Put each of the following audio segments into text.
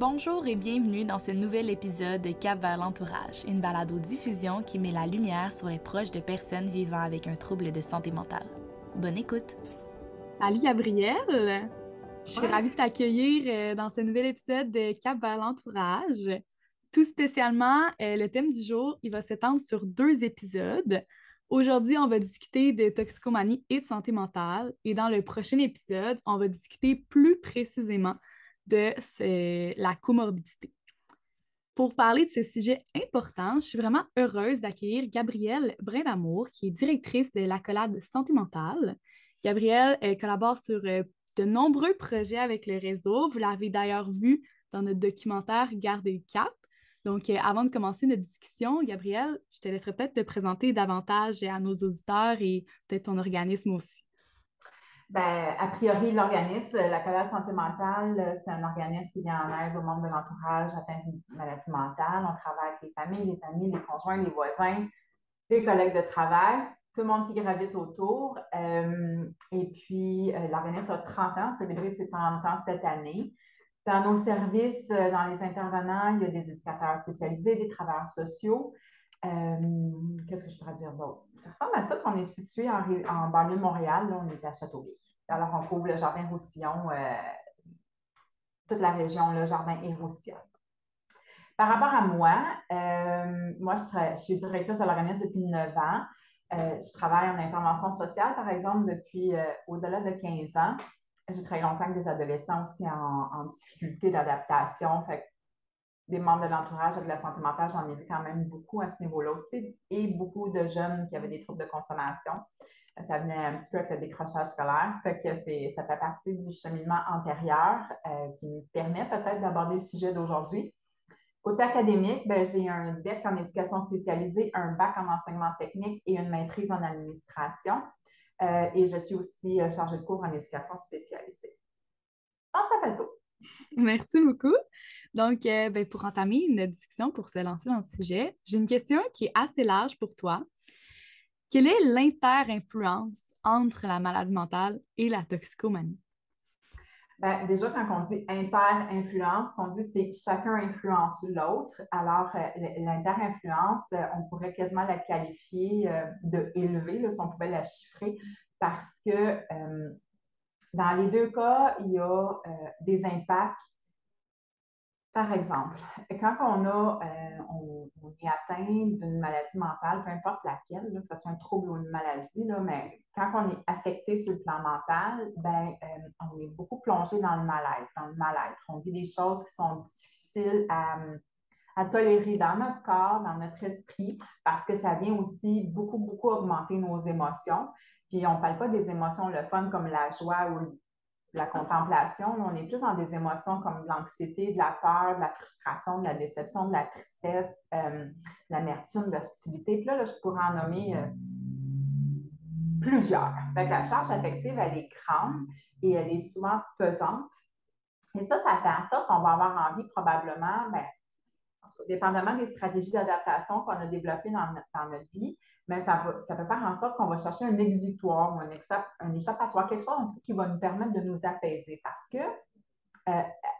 Bonjour et bienvenue dans ce nouvel épisode de Cap vers l'entourage, une balado-diffusion qui met la lumière sur les proches de personnes vivant avec un trouble de santé mentale. Bonne écoute! Salut Gabrielle! Je suis ravie de t'accueillir dans ce nouvel épisode de Cap vers l'entourage. Tout spécialement, le thème du jour, il va s'étendre sur 2 épisodes. Aujourd'hui, on va discuter de toxicomanie et de santé mentale. Et dans le prochain épisode, on va discuter plus précisément de la comorbidité. Pour parler de ce sujet important, je suis vraiment heureuse d'accueillir Gabrielle Brindamour, qui est directrice de l'Accolade Santé mentale. Gabrielle collabore sur de nombreux projets avec le réseau. Vous l'avez d'ailleurs vu dans notre documentaire Garder le cap. Donc, avant de commencer notre discussion, Gabrielle, je te laisserai peut-être te présenter davantage à nos auditeurs et peut-être ton organisme aussi. Ben, a priori, l'organisme, la Collège Santé mentale, c'est un organisme qui vient en aide aux membres de l'entourage atteints d'une maladie mentale. On travaille avec les familles, les amis, les conjoints, les voisins, les collègues de travail, tout le monde qui gravite autour. Et puis, l'organisme a 30 ans, célébré ses 30 ans cette année. Dans nos services, dans les intervenants, il y a des éducateurs spécialisés, des travailleurs sociaux. Qu'est-ce que je pourrais dire d'autre? Ça ressemble à ça qu'on est situé en banlieue de Montréal. Là, on est à Châteauguay. Alors, on couvre le Jardin-Roussillon, toute la région, le Jardin et Roussillon. Par rapport à moi, je suis directrice de l'organisme depuis 9 ans. Je travaille en intervention sociale, par exemple, depuis au-delà de 15 ans. J'ai travaillé longtemps avec des adolescents aussi en difficulté d'adaptation. Fait des membres de l'entourage avec la santé mentale, j'en ai vu quand même beaucoup à ce niveau-là aussi, et beaucoup de jeunes qui avaient des troubles de consommation. Ça venait un petit peu avec le décrochage scolaire. Fait que ça fait partie du cheminement antérieur qui me permet peut-être d'aborder le sujet d'aujourd'hui. Côté académique, ben, j'ai un DEC en éducation spécialisée, un bac en enseignement technique et une maîtrise en administration. Et je suis aussi chargée de cours en éducation spécialisée. On s'appelle tout. Merci beaucoup. Donc, pour entamer notre discussion, pour se lancer dans le sujet, j'ai une question qui est assez large pour toi. Quelle est l'inter-influence entre la maladie mentale et la toxicomanie? Ben, déjà, quand on dit inter-influence, ce qu'on dit, c'est chacun influence l'autre. Alors, l'inter-influence, on pourrait quasiment la qualifier de élevée, là, si on pouvait la chiffrer, parce que dans les 2 cas, il y a des impacts. Par exemple, quand on est atteint d'une maladie mentale, peu importe laquelle, là, que ce soit un trouble ou une maladie, là, mais quand on est affecté sur le plan mental, ben, on est beaucoup plongé dans le malaise, dans le mal-être. On vit des choses qui sont difficiles à tolérer dans notre corps, dans notre esprit, parce que ça vient aussi beaucoup, beaucoup augmenter nos émotions. Puis on ne parle pas des émotions le fun comme la joie ou la contemplation. On est plus dans des émotions comme de l'anxiété, de la peur, de la frustration, de la déception, de la tristesse, de l'amertume, de l'hostilité. Puis là, je pourrais en nommer plusieurs. Fait que la charge affective, elle est grande et elle est souvent pesante. Et ça fait en sorte qu'on va avoir envie probablement, ben, dépendamment des stratégies d'adaptation qu'on a développées dans notre vie, mais ça peut faire en sorte qu'on va chercher un exutoire ou un échappatoire, quelque chose qui va nous permettre de nous apaiser. Parce que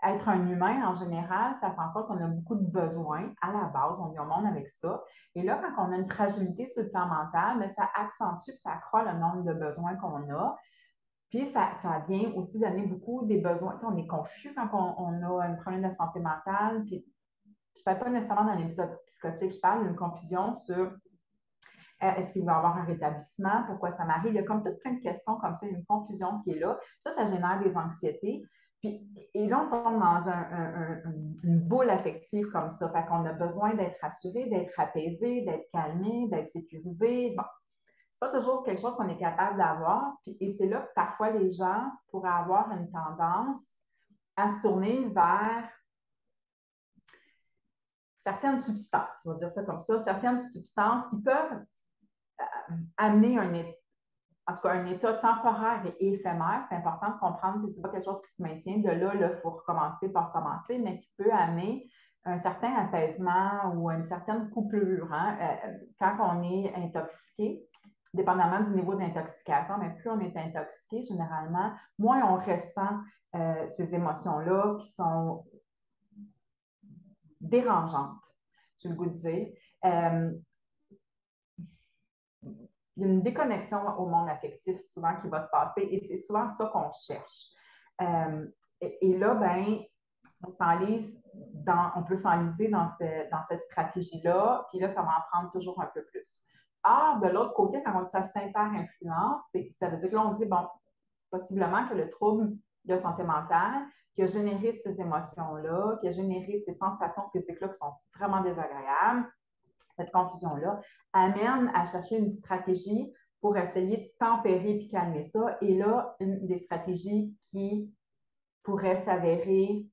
être un humain, en général, ça fait en sorte qu'on a beaucoup de besoins à la base. On vient au monde avec ça. Et là, quand on a une fragilité sur le plan mental, mais ça accentue, ça accroît le nombre de besoins qu'on a. Puis, ça vient aussi donner beaucoup des besoins. Tu sais, on est confus quand on a un problème de santé mentale. Puis, je ne parle pas nécessairement dans l'épisode psychotique, je parle d'une confusion sur est-ce qu'il va y avoir un rétablissement, pourquoi ça m'arrive. Il y a comme toutes plein de questions comme ça, une confusion qui est là. Ça génère des anxiétés. Puis, et là, on tombe dans une boule affective comme ça. Fait qu'on a besoin d'être rassuré, d'être apaisé, d'être calmé, d'être sécurisé. Bon, c'est pas toujours quelque chose qu'on est capable d'avoir. Et c'est là que parfois les gens pourraient avoir une tendance à se tourner vers certaines substances, on va dire ça comme ça, certaines substances qui peuvent amener en tout cas, un état temporaire et éphémère. C'est important de comprendre que ce n'est pas quelque chose qui se maintient. De là, il faut recommencer par recommencer, mais qui peut amener un certain apaisement ou une certaine coupure. Hein? Quand on est intoxiqué, dépendamment du niveau d'intoxication, mais plus on est intoxiqué, généralement, moins on ressent ces émotions-là qui sont dérangeante, j'ai le goût de dire. Il y a une déconnexion au monde affectif souvent qui va se passer et c'est souvent ça qu'on cherche. Et là, ben, on peut s'enliser dans cette stratégie-là, puis là, ça va en prendre toujours un peu plus. Or, de l'autre côté, quand on dit ça s'inter-influence, ça veut dire que là, on dit, bon, possiblement que le trouble de santé mentale qui a généré ces émotions-là, qui a généré ces sensations physiques-là qui sont vraiment désagréables, cette confusion-là, amène à chercher une stratégie pour essayer de tempérer et calmer ça. Et là, une des stratégies qui pourrait s'avérer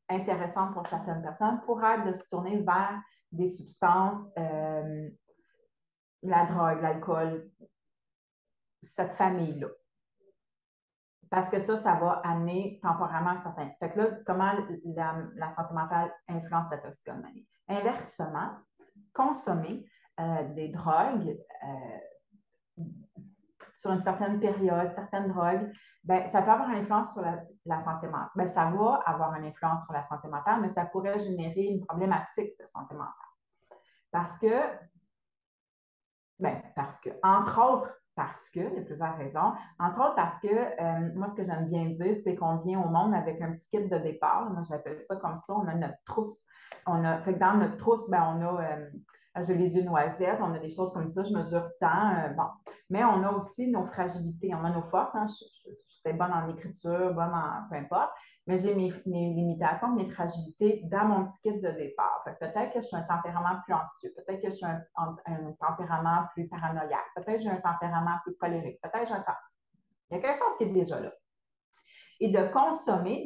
intéressante pour certaines personnes pourrait être de se tourner vers des substances, la drogue, l'alcool, cette famille-là. Parce que ça va amener temporairement certains. Fait que là, comment la santé mentale influence la toxicomanie? Inversement, consommer des drogues sur une certaine période, certaines drogues, ben, ça peut avoir une influence sur la santé mentale. Ben, ça va avoir une influence sur la santé mentale, mais ça pourrait générer une problématique de santé mentale. Parce que, entre autres, parce que, il y a plusieurs raisons, entre autres parce que, moi, ce que j'aime bien dire, c'est qu'on vient au monde avec un petit kit de départ. Moi, j'appelle ça comme ça, on a notre trousse. Fait que dans notre trousse, ben, on a, j'ai les yeux noisettes, on a des choses comme ça, je mesure tant, bon. Mais on a aussi nos fragilités, on a nos forces. Hein, je suis peut-être bonne en écriture, bonne en peu importe, mais j'ai mes limitations, mes fragilités dans mon petit kit de départ. Fait que peut-être que je suis un tempérament plus anxieux, peut-être que je suis un tempérament plus paranoïaque, peut-être que j'ai un tempérament plus colérique, peut-être que j'ai il y a quelque chose qui est déjà là. Et de consommer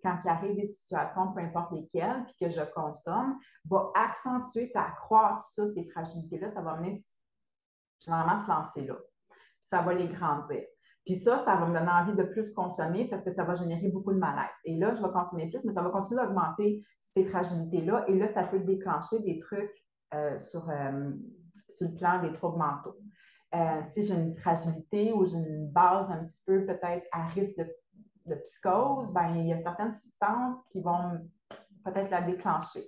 quand il arrive des situations, peu importe lesquelles, puis que je consomme, va accentuer et accroître ça, ces fragilités-là. Ça va amener généralement se lancer là. Ça va les grandir. Puis ça va me donner envie de plus consommer parce que ça va générer beaucoup de malaise. Et là, je vais consommer plus, mais ça va continuer d'augmenter ces fragilités-là. Et là, ça peut déclencher des trucs sur le plan des troubles mentaux. Si j'ai une fragilité ou j'ai une base un petit peu peut-être à risque de psychose, ben, il y a certaines substances qui vont peut-être la déclencher.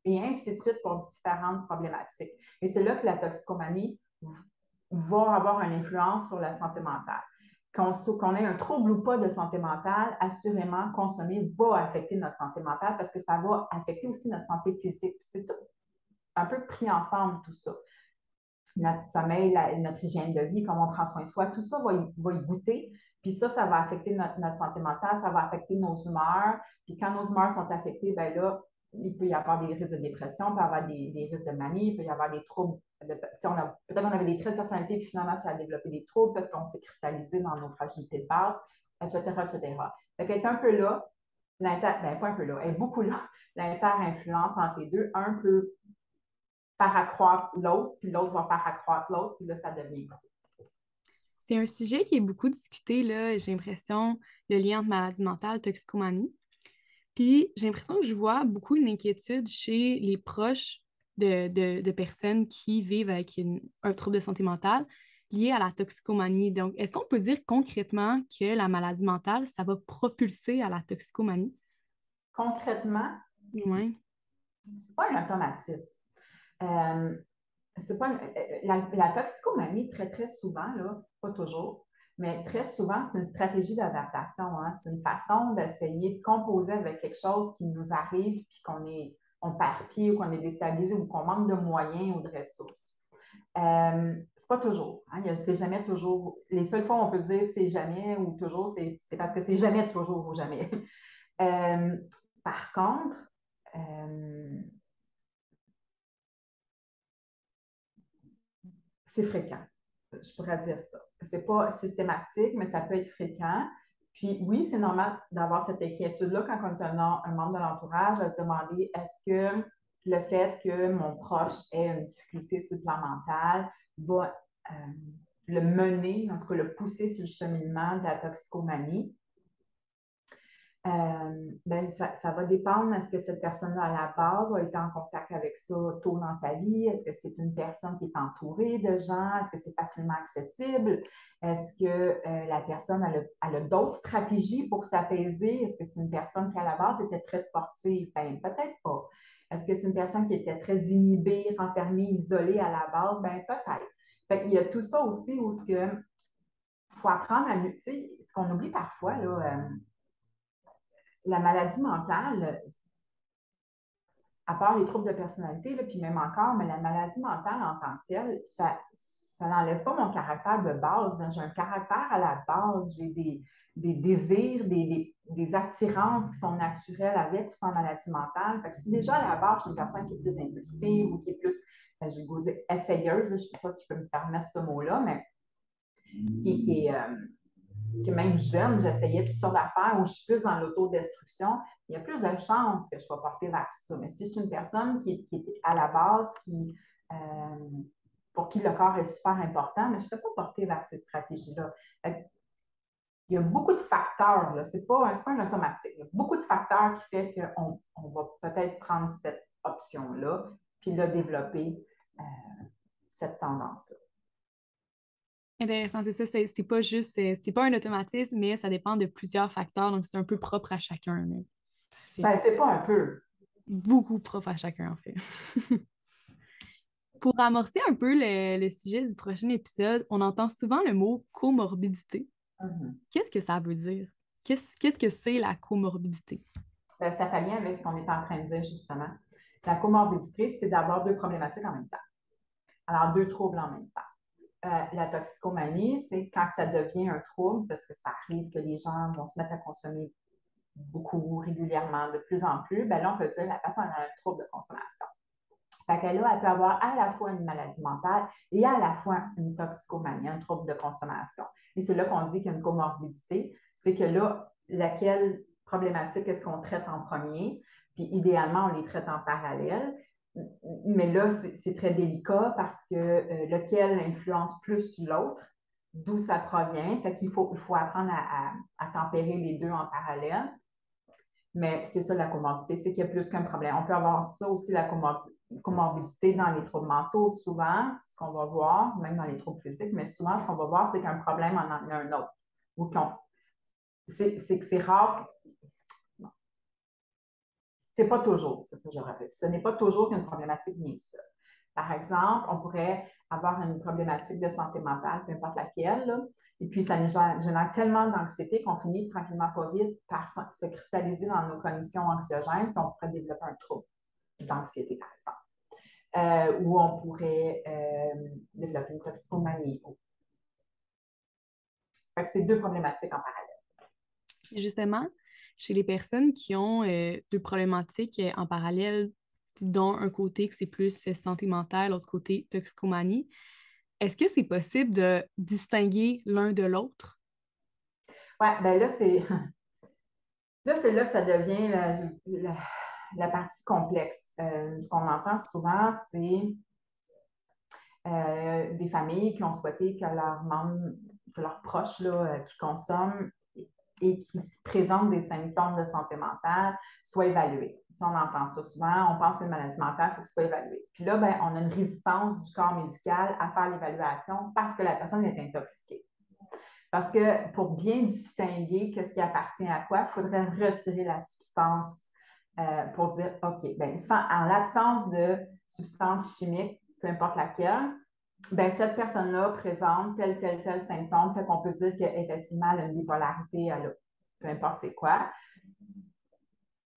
Et ainsi de suite pour différentes problématiques. Et c'est là que la toxicomanie va avoir une influence sur la santé mentale. Qu'on ait un trouble ou pas de santé mentale, assurément, consommer va affecter notre santé mentale parce que ça va affecter aussi notre santé physique. C'est tout un peu pris ensemble, tout ça. Notre sommeil, notre hygiène de vie, comment on prend soin de soi, tout ça va y goûter. Puis ça va affecter notre santé mentale, ça va affecter nos humeurs. Puis quand nos humeurs sont affectées, bien là, il peut y avoir des risques de dépression, il peut y avoir des risques de manie, il peut y avoir des troubles. Peut-être qu'on avait des traits de personnalité, puis finalement, ça a développé des troubles parce qu'on s'est cristallisé dans nos fragilités de base, etc., etc. Fait qu'elle est un peu là, pas un peu là, elle est beaucoup là, l'inter-influence entre les deux, un peu faire accroître l'autre, puis l'autre va faire accroître l'autre, puis là, ça devient gros. C'est un sujet qui est beaucoup discuté, là, j'ai l'impression, le lien entre maladie mentale et toxicomanie. Puis j'ai l'impression que je vois beaucoup une inquiétude chez les proches de personnes qui vivent avec un trouble de santé mentale lié à la toxicomanie. Donc, est-ce qu'on peut dire concrètement que la maladie mentale, ça va propulser à la toxicomanie? Concrètement, Oui. c'est pas un automatisme. C'est pas la toxicomanie, très, très souvent, là, pas toujours, mais très souvent, c'est une stratégie d'adaptation. Hein? C'est une façon d'essayer de composer avec quelque chose qui nous arrive, puis on perd pied ou qu'on est déstabilisé ou qu'on manque de moyens ou de ressources. C'est pas toujours. Hein? C'est jamais toujours. Les seules fois où on peut dire c'est jamais ou toujours, c'est parce que c'est jamais toujours ou jamais. Par contre, c'est fréquent. Je pourrais dire ça. C'est pas systématique, mais ça peut être fréquent. Puis oui, c'est normal d'avoir cette inquiétude-là quand on est un membre de l'entourage, à se demander est-ce que le fait que mon proche ait une difficulté sur le plan mental va le mener, en tout cas le pousser sur le cheminement de la toxicomanie. Ben, ça va dépendre. Est-ce que cette personne-là, à la base, a été en contact avec ça tôt dans sa vie? Est-ce que c'est une personne qui est entourée de gens? Est-ce que c'est facilement accessible? Est-ce que la personne elle a d'autres stratégies pour s'apaiser? Est-ce que c'est une personne qui, à la base, était très sportive? Ben, peut-être pas. Est-ce que c'est une personne qui était très inhibée, renfermée, isolée à la base? Ben peut-être. Fait qu'il y a tout ça aussi où il faut apprendre à... Tu sais, ce qu'on oublie parfois, là, la maladie mentale, à part les troubles de personnalité, là, puis même encore, mais la maladie mentale en tant que telle, ça n'enlève pas mon caractère de base. J'ai un caractère à la base, j'ai des désirs, des attirances qui sont naturelles avec ou sans maladie mentale. Fait que si déjà à la base, je suis une personne qui est plus impulsive ou qui est plus, j'ai le goût de dire essayeuse, je ne sais pas si je peux me permettre ce mot-là, mais qui est même jeune, j'essayais toutes sortes d'affaires où je suis plus dans l'autodestruction, il y a plus de chances que je sois portée vers ça. Mais si je suis une personne qui est à la base, euh, pour qui le corps est super important, mais je ne serais pas portée vers ces stratégies-là. Il y a beaucoup de facteurs, ce n'est pas un automatique. Il y a beaucoup de facteurs qui font qu'on va peut-être prendre cette option-là, puis là, développer cette tendance-là. Intéressant, c'est ça, c'est pas juste, c'est pas un automatisme, mais ça dépend de plusieurs facteurs, donc c'est un peu propre à chacun. C'est pas un peu. Beaucoup propre à chacun, en fait. Pour amorcer un peu le sujet du prochain épisode, on entend souvent le mot comorbidité. Mm-hmm. Qu'est-ce que ça veut dire? Qu'est-ce que c'est la comorbidité? Ça fait lien avec ce qu'on est en train de dire, justement. La comorbidité, c'est d'avoir deux problématiques en même temps. Alors, deux troubles en même temps. La toxicomanie, c'est quand ça devient un trouble, parce que ça arrive que les gens vont se mettre à consommer beaucoup, régulièrement, de plus en plus, ben là, on peut dire que la personne a un trouble de consommation. Fait qu'elle elle peut avoir à la fois une maladie mentale et à la fois une toxicomanie, un trouble de consommation. Et c'est là qu'on dit qu'il y a une comorbidité. C'est que là, laquelle problématique est-ce qu'on traite en premier? Puis idéalement, on les traite en parallèle. Mais là, c'est très délicat parce que lequel influence plus l'autre, d'où ça provient. Fait qu'il faut apprendre à tempérer les deux en parallèle. Mais c'est ça la comorbidité, c'est qu'il y a plus qu'un problème. On peut avoir ça aussi, la comorbidité dans les troubles mentaux, souvent, ce qu'on va voir, même dans les troubles physiques, mais souvent, ce qu'on va voir, c'est qu'un problème en a un autre. Ou c'est que c'est rare. C'est pas toujours, c'est ça que je répète. Ce n'est pas toujours qu'une problématique vient seule. Par exemple, on pourrait avoir une problématique de santé mentale, peu importe laquelle, là, et puis ça nous génère tellement d'anxiété qu'on finit tranquillement pas vite par se cristalliser dans nos conditions anxiogènes, puis on pourrait développer un trouble d'anxiété, par exemple. Ou on pourrait développer une toxicomanie. Fait que c'est deux problématiques en parallèle. Justement, chez les personnes qui ont deux problématiques en parallèle, dont un côté que c'est plus santé mentale, l'autre côté toxicomanie, est-ce que c'est possible de distinguer l'un de l'autre? Oui, bien là, c'est là que ça devient la partie complexe. Ce qu'on entend souvent, c'est des familles qui ont souhaité que leurs membres, que leurs proches là, qui consomment et qui présentent des symptômes de santé mentale soient évalués. Si on entend ça souvent, on pense qu'une maladie mentale, il faut que ce soit évalué. Puis là, ben, on a une résistance du corps médical à faire l'évaluation parce que la personne est intoxiquée. Parce que pour bien distinguer qu'est-ce qui appartient à quoi, il faudrait retirer la substance pour dire, OK, ben, en l'absence de substance chimique, peu importe laquelle, ben, cette personne-là présente tel symptôme, fait qu'on peut dire qu'effectivement, elle a une bipolarité, peu importe c'est quoi.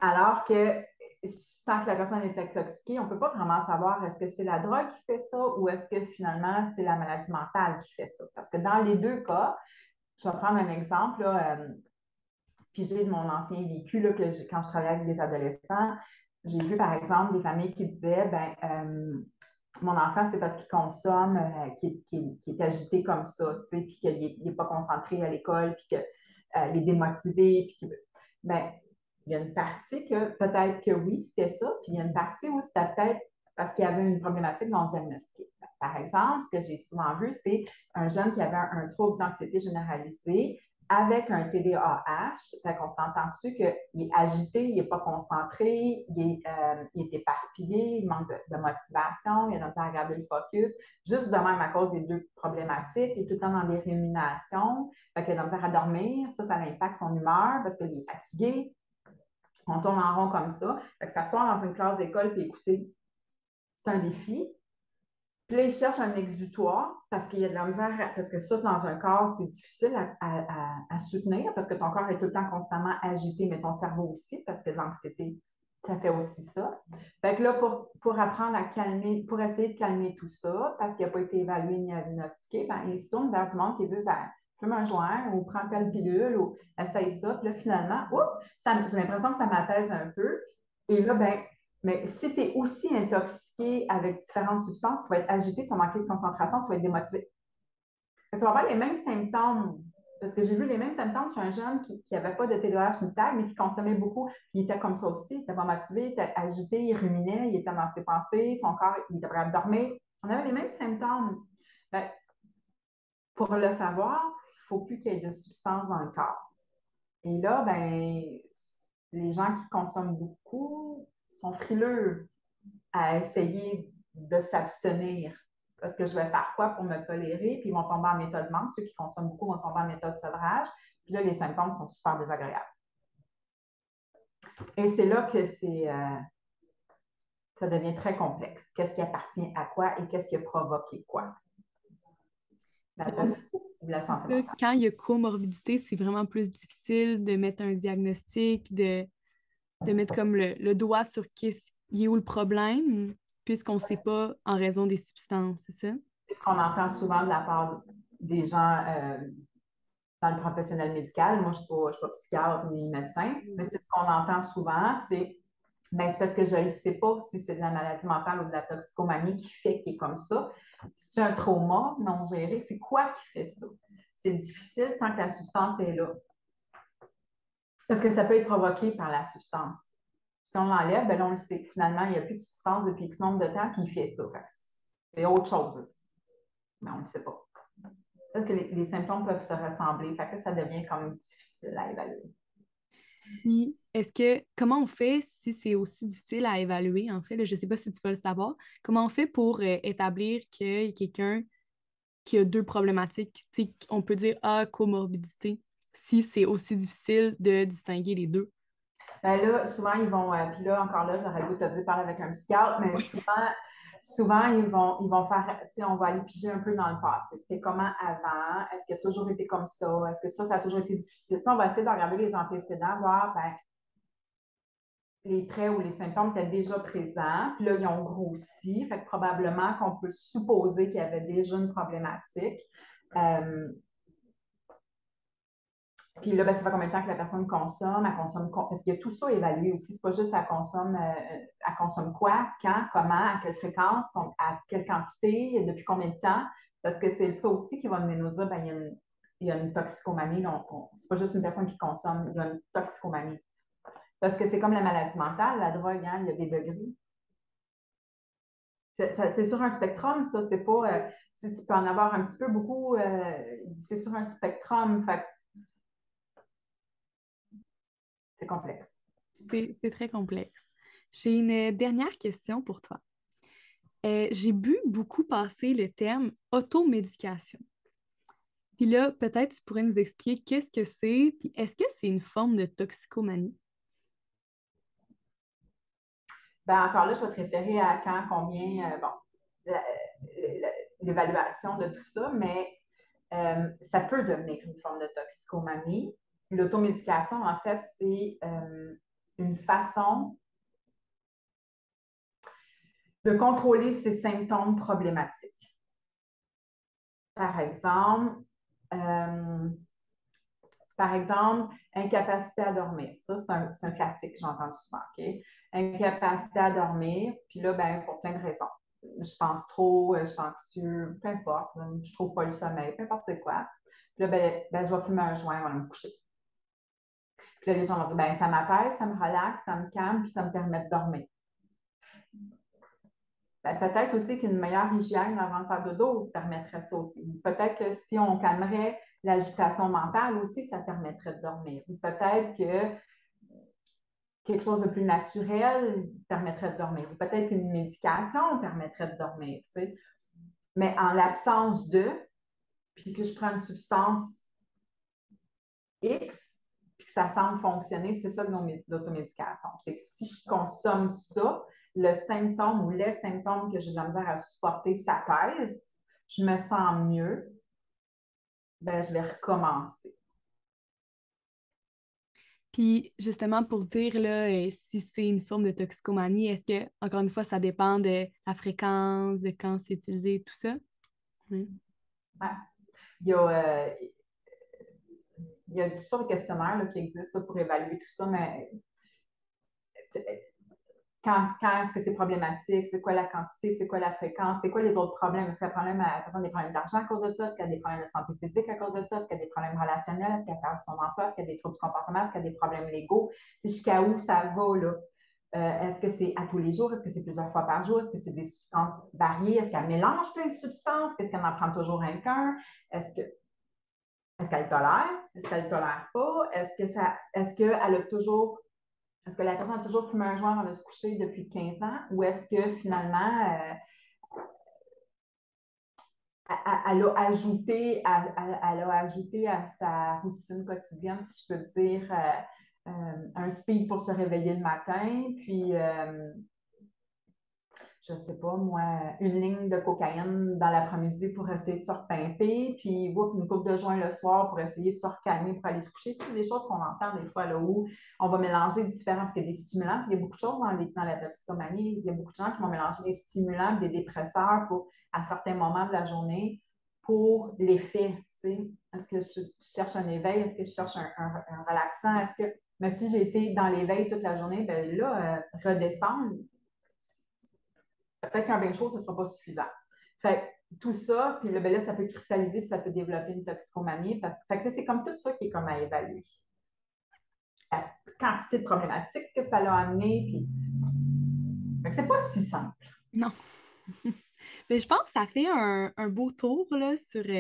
Alors que tant que la personne est intoxiquée, on ne peut pas vraiment savoir est-ce que c'est la drogue qui fait ça ou est-ce que finalement c'est la maladie mentale qui fait ça. Parce que dans les deux cas, je vais prendre un exemple, là, pigé de mon ancien vécu, là, quand je travaillais avec des adolescents, j'ai vu par exemple des familles qui disaient mon enfant, c'est parce qu'il consomme, qu'il est agité comme ça, tu sais, puis qu'il n'est pas concentré à l'école, puis qu'il est démotivé, puis il y a une partie que peut-être que oui, c'était ça, puis il y a une partie où c'était peut-être parce qu'il y avait une problématique non diagnostiquée. Par exemple, ce que j'ai souvent vu, c'est un jeune qui avait un trouble d'anxiété généralisée avec un TDAH. Fait qu'on s'entend dessus qu'il est agité, il n'est pas concentré, il est éparpillé, il manque de motivation, il a besoin de garder le focus, juste de même à cause des deux problématiques. Il est tout le temps dans des ruminations, fait qu'il a besoin à dormir. Ça impacte son humeur parce qu'il est fatigué. On tourne en rond comme ça. Fait que s'asseoir dans une classe d'école puis écouter, c'est un défi. Puis là, ils cherchent un exutoire parce qu'il y a de la misère, parce que ça, dans un corps, c'est difficile à soutenir parce que ton corps est tout le temps constamment agité, mais ton cerveau aussi, parce que l'anxiété, ça fait aussi ça. Fait que là, pour apprendre à calmer, pour essayer de calmer tout ça, parce qu'il n'a pas été évalué ni diagnostiqué, ben, ils se tournent vers du monde qui disent, ben, fume un joint ou prends telle pilule ou essaye ça. Puis là, finalement, j'ai l'impression que ça m'apaise un peu. Et là, ben, mais si tu es aussi intoxiqué avec différentes substances, tu vas être agité, tu vas manquer de concentration, tu vas être démotivé. Tu vas avoir les mêmes symptômes, parce que j'ai vu les mêmes symptômes qu'un jeune qui n'avait pas de TDAH ni TAG, mais qui consommait beaucoup. Il était comme ça aussi, il n'était pas motivé, il était agité, il ruminait, il était dans ses pensées, son corps, il était prêt à dormir. On avait les mêmes symptômes. Ben, pour le savoir, il ne faut plus qu'il y ait de substances dans le corps. Et là, ben, les gens qui consomment beaucoup sont frileux à essayer de s'abstenir. Parce que je vais faire quoi pour me tolérer? Puis ils vont tomber en état de manque. Ceux qui consomment beaucoup vont tomber en état de sevrage. Puis là, les symptômes sont super désagréables. Et c'est là que ça devient très complexe. Qu'est-ce qui appartient à quoi et qu'est-ce qui a provoqué quoi? La toxicité ou la santé mentale. Quand il y a comorbidité, c'est vraiment plus difficile de mettre un diagnostic, de mettre comme le doigt sur il est où le problème, puisqu'on ne sait pas en raison des substances, c'est ça? C'est ce qu'on entend souvent de la part des gens dans le professionnel médical. Moi, je ne suis pas psychiatre ni médecin, mais c'est ce qu'on entend souvent, c'est parce que je ne sais pas si c'est de la maladie mentale ou de la toxicomanie qui fait qu'il est comme ça. Si c'est un trauma non géré, c'est quoi qui fait ça? C'est difficile tant que la substance est là. Parce que ça peut être provoqué par la substance. Si on l'enlève, ben là, on le sait. Finalement, il n'y a plus de substance depuis X nombre de temps, puis il fait ça. C'est autre chose. Mais on ne le sait pas. Peut-être que les symptômes peuvent se ressembler. Fait que ça devient comme difficile à évaluer. Puis, comment on fait si c'est aussi difficile à évaluer, en fait, là, je ne sais pas si tu veux le savoir, comment on fait pour établir qu'il y a quelqu'un qui a deux problématiques, on peut dire comorbidité, si c'est aussi difficile de distinguer les deux? Ben là, souvent, ils vont, puis là, encore là, j'aurais le goût de te dire parler avec un psychiatre, mais souvent, ils vont faire, tu sais, on va aller piger un peu dans le passé. C'était comment avant? Est-ce qu'il a toujours été comme ça? Est-ce que ça a toujours été difficile? Tu sais, on va essayer de regarder les antécédents, voir, ben, les traits ou les symptômes étaient déjà présents, puis là, ils ont grossi, fait que probablement qu'on peut supposer qu'il y avait déjà une problématique. Puis là, ben, ça fait combien de temps que la personne consomme? Parce qu'il y a tout ça évalué aussi. C'est pas juste elle consomme quoi, quand, comment, à quelle fréquence, à quelle quantité, depuis combien de temps. Parce que c'est ça aussi qui va venir nous dire, ben, il y a une toxicomanie. C'est pas juste une personne qui consomme, il y a une toxicomanie. Parce que c'est comme la maladie mentale, la drogue, hein, il y a des degrés. C'est sur un spectrum, ça. C'est pas. Tu peux en avoir un petit peu beaucoup. C'est sur un spectrum. Fait que c'est complexe. C'est très complexe. J'ai une dernière question pour toi. J'ai vu beaucoup passer le terme automédication. Puis là, peut-être tu pourrais nous expliquer qu'est-ce que c'est, puis est-ce que c'est une forme de toxicomanie? Ben, encore là, je vais te référer à quand, combien, l'évaluation de tout ça, mais ça peut devenir une forme de toxicomanie. L'automédication, en fait, c'est une façon de contrôler ces symptômes problématiques. Par exemple, incapacité à dormir. Ça, c'est un classique que j'entends souvent. Okay? Incapacité à dormir, puis là, ben, pour plein de raisons. Je pense trop, je suis anxieux, peu importe, je trouve pas le sommeil, peu importe c'est quoi. Puis là, je vais fumer un joint avant de me coucher. Puis là, les gens vont dire, ben, ça m'apaise, ça me relaxe, ça me calme, puis ça me permet de dormir. Ben, peut-être aussi qu'une meilleure hygiène avant de faire dodo permettrait ça aussi. Peut-être que si on calmerait l'agitation mentale aussi, ça permettrait de dormir. Ou peut-être que quelque chose de plus naturel permettrait de dormir. Ou peut-être qu'une médication permettrait de dormir. Tu sais. Mais en l'absence de, puis que je prends une substance X, puis que ça semble fonctionner, c'est ça l'automédication. C'est que si je consomme ça, le symptôme ou les symptômes que j'ai de la misère à supporter s'apaisent, je me sens mieux, ben, je vais recommencer. Puis justement, pour dire là, si c'est une forme de toxicomanie, est-ce que, encore une fois, ça dépend de la fréquence, de quand c'est utilisé, tout ça? Oui. Ouais. Il y a toutes sortes de questionnaires là, qui existent là, pour évaluer tout ça, mais quand est-ce que c'est problématique? C'est quoi la quantité? C'est quoi la fréquence? C'est quoi les autres problèmes? Est-ce qu'il y a des problèmes d'argent à cause de ça? Est-ce qu'il y a des problèmes de santé physique à cause de ça? Est-ce qu'il y a des problèmes relationnels? Est-ce qu'il y a perdu son emploi? Est-ce qu'il y a des troubles du comportement? Est-ce qu'il y a des problèmes légaux? C'est jusqu'à où ça va, là? Est-ce que c'est à tous les jours? Est-ce que c'est plusieurs fois par jour? Est-ce que c'est des substances variées? Est-ce qu'elle mélange plein de substances? Est-ce qu'elle en prend toujours un qu'un? Est-ce qu'elle tolère? Est-ce qu'elle ne tolère pas? Est-ce que la personne a toujours fumé un joint avant de se coucher depuis 15 ans? Ou est-ce que finalement, elle a ajouté à sa routine quotidienne, si je peux dire, un speed pour se réveiller le matin, puis je ne sais pas, moi, une ligne de cocaïne dans l'après-midi pour essayer de se repimper, puis une coupe de joint le soir pour essayer de se recalmer pour aller se coucher. C'est des choses qu'on entend des fois là où on va mélanger différents, parce qu'il y a des stimulants, puis il y a beaucoup de choses dans la toxicomanie. Il y a beaucoup de gens qui vont mélanger des stimulants et des dépresseurs à certains moments de la journée pour l'effet. Est-ce que je cherche un éveil? Est-ce que je cherche un relaxant? Mais si j'ai été dans l'éveil toute la journée, ben là, redescendre, peut-être qu'un bain chaud, ça ne sera pas suffisant. Fait tout ça, puis là, ça peut cristalliser, puis ça peut développer une toxicomanie. Fait que c'est comme tout ça qui est comme à évaluer. La quantité de problématiques que ça l'a amené, puis... Fait que c'est pas si simple. Non. Mais je pense que ça fait un beau tour là,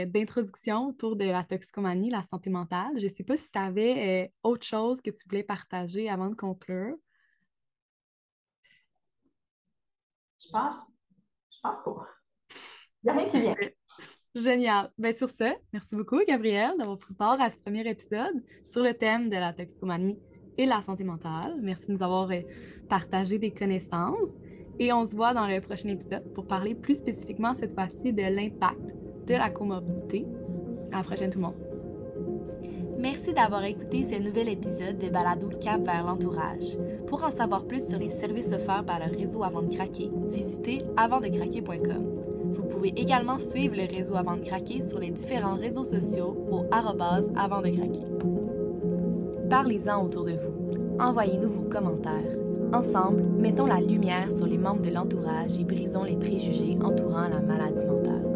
d'introduction autour de la toxicomanie, la santé mentale. Je ne sais pas si tu avais autre chose que tu voulais partager avant de conclure. Je pense pas. Il n'y a rien qui vient. Génial. Bien, sur ce, merci beaucoup, Gabrielle, d'avoir pris part à ce premier épisode sur le thème de la toxicomanie et la santé mentale. Merci de nous avoir partagé des connaissances. Et on se voit dans le prochain épisode pour parler plus spécifiquement cette fois-ci de l'impact de la comorbidité. À la prochaine, tout le monde. Merci d'avoir écouté ce nouvel épisode de Balado Cap vers l'entourage. Pour en savoir plus sur les services offerts par le réseau Avant de craquer, visitez avantdecraquer.com. Vous pouvez également suivre le réseau Avant de craquer sur les différents réseaux sociaux au @avantdecraquer. Parlez-en autour de vous. Envoyez-nous vos commentaires. Ensemble, mettons la lumière sur les membres de l'entourage et brisons les préjugés entourant la maladie mentale.